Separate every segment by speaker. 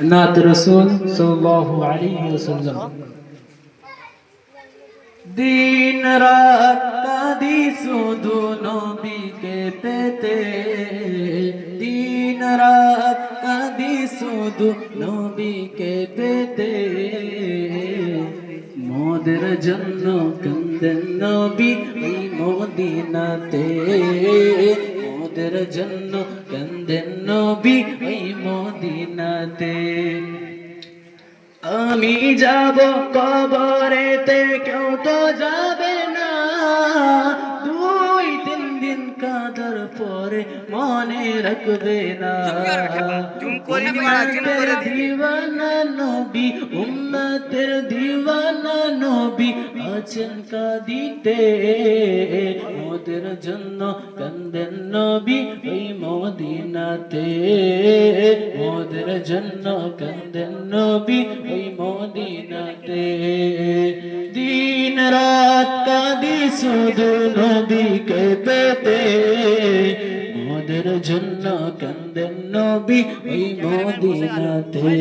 Speaker 1: नात रसूल सल्लल्लाहु अलैहि वसल्लम। दिन रात कादी सुधु नबी के पेते, दिन रात कादी सुधु नबी के पेते, मोদের জন্য কান্দেন নবী এই মদিনাতে, মোদের জন্য কান্দেন নবী এই মদিনাতে। আমি যাব কবরেতে কেউ তো যাবে না, 2-3 দিন কাঁদার পরে মনে রাখবে না। উম্মতের দিওয়ানা নবী, উম্মতের দিওয়ানা নবী আছেন কাঁদিতে, মোদের জন্য কান্দেন নবী ওই মদিনাতে, মোদের জন্য কান্দেন নবী ওই মদিনাতে। দিন রাত কাঁদি শুধু নবীকে পেতে, মোদের জন্য কান্দেন নবী ওই মদিনাতে,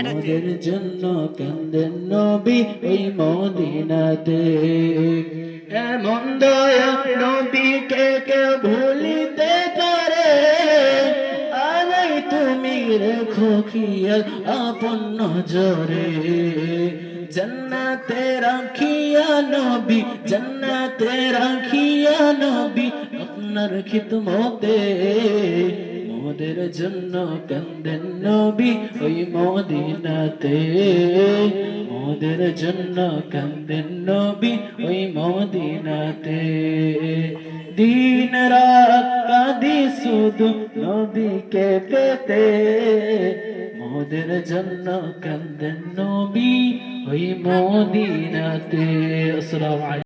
Speaker 1: মোদের জন্য কান্দেন নবী ওই মদিনাতে। এমন দয়া নবীকে কেউ ভুলিতে পারে, আলাই তুমি রেখো খেয়াল আপন নজরে। জান্নাতে রাখিয়া নবী, জান্নাতে রাখিয়া নবী আপনার খিদমতে, মোদের জন্য কান্দেন নবী ওই মদিনাতে, মোদের জন্য কান্দেন নবী ওই মদিনাতে। দিন রাত কাঁদি শুধু নবীকে পেতে, মোদের জন্য কান্দেন নবী ওই মদিনাতে। আসসালামু আলাইকুম।